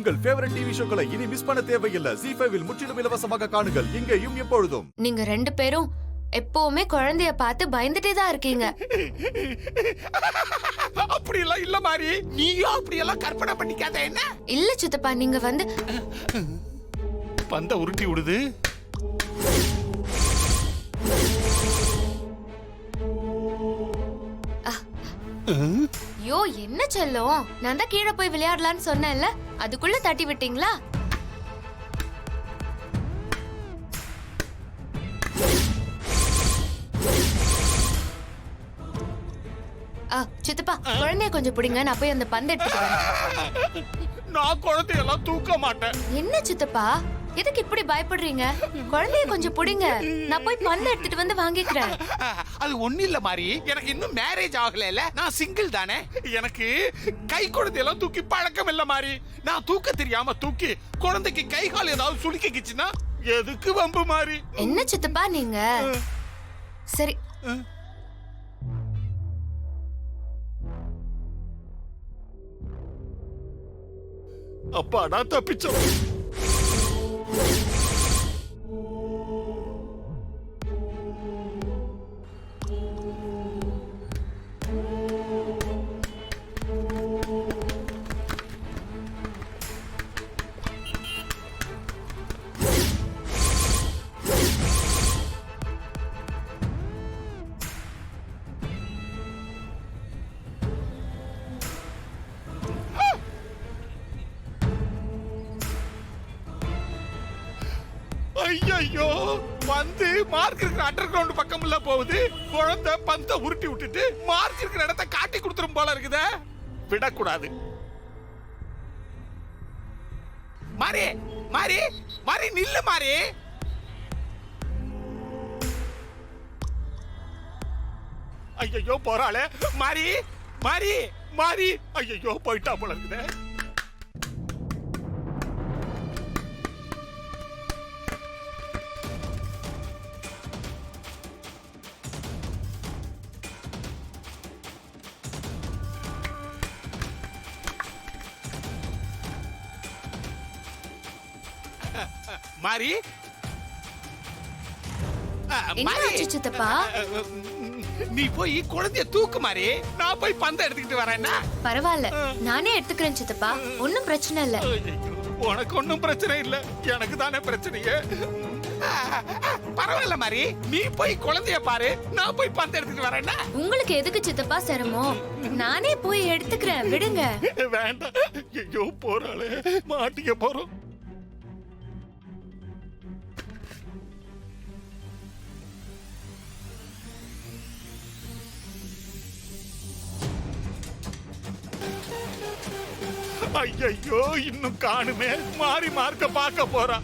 உங்கள் favourite TV ஷோக்களை இனி miss பண்ண தேவையில்லை. ஜீ5 இல் முற்றிலும் இலவசமாக காணுங்கள், இங்கேயும் எப்பொழுதும். நீங்க 2 பேரும் எப்பவுமே குழந்தைய பார்த்து பயந்துட்டே தான் இருக்கீங்க. அப்படி எல்லாம் இல்ல மாதிரி, நீயும் அப்படி எல்லாம் கற்பனை பண்ணிக்காத. என்ன இல்ல சித்தப்பா, நீங்க வந்து பந்த உருட்டி விடுது. யோ என்ன செல்லம், நான் தான் கீழே போய் விளையாடலான்னு சொன்னேன்ல, அதுக்குள்ள தட்டி விட்டீங்களா? சித்தப்பா, குழந்தைய கொஞ்சம் பிடிங்க, நான் போய் அந்த பந்தை எடுத்துட்டு வரேன். நான் குழந்தையெல்லாம் தூக்க மாட்டேன். என்ன சித்தப்பா, எதுக்கு இப்படி பயப்படுறீங்க? குழந்தைய கொஞ்சம் பிடிங்க, நான் போய் பந்தை எடுத்துட்டு வந்து வாங்கிக்கிறேன். அது ஒண்ணு இல்ல மாதிரி, எனக்கு இன்னும் மேரேஜ் ஆகல, நான் சிங்கிள் தானே. எனக்கு கை குழந்தையெல்லாம் தூக்கி பழக்கம் இல்ல மாதிரி. நான் தூக்க தெரியாம தூக்கி குழந்தைக்கு கை கால் ஏதாவது சுளுக்கிச்சுன்னா எதுக்கு வம்பு மாதிரி? என்ன சித்தப்பா நீங்க? சரி, அப்பாடா தப்பிச்சோம். ஐயோ, வந்து மார்க் இருக்கிற அண்டர் கிரவுண்ட் பக்கம்ல போகுது. குழந்தை பந்த உருட்டி விட்டுட்டு மார்க் இருக்கிற இடத்தை காட்டி கொடுத்துரும் போல இருக்குதே. விடக்கூடாது. மாரி மாரி மாரி, நில்லு மாரி. ஐயோ போறாளே. மாரி மாரி மாரி, ஐயோ போயிட்டா போல இருக்குதே. மாரி, என்னாச்சு சித்தப்பா? நீ போய் குழந்தைய தூக்கு மாரி, நான் போய் பந்த எடுத்துக்கிட்டு வரேன். பரவாயில்ல, நானே எடுத்துக்கிறேன் சித்தப்பா, ஒன்னும் பிரச்சனை இல்ல. உனக்கு ஒன்னும் பிரச்சனை இல்ல, எனக்கு தானே பிரச்சனையே. பரவாயில்ல மாரி, நீ போய் குழந்தைய பாரு, நான் போய் பந்த எடுத்துக்கிட்டு வரேன். உங்களுக்கு எதுக்கு சித்தப்பா சிரமம்? நானே போய் எடுத்துக்கிறேன், விடுங்க. வேண்டாம். ஐயோ போறாளே, மாட்டிக்க போறோம். ஐயோ இன்னும் காணுமே. மாறி மார்க்க பார்க்க போறா,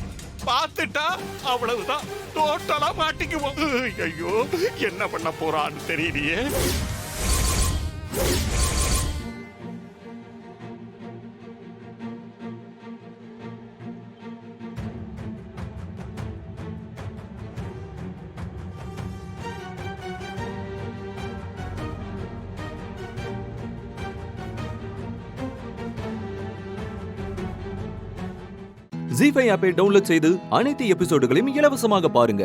பார்த்துட்டா அவ்வளவுதான், டோட்டலா மாட்டிக்குவோம். ஐயோ என்ன பண்ண போறான்னு தெரியலையே. ஜீ5 ஆப்பை டவுன்லோட் செய்து அனைத்து எபிசோடுகளையும் இலவசமாக பாருங்க.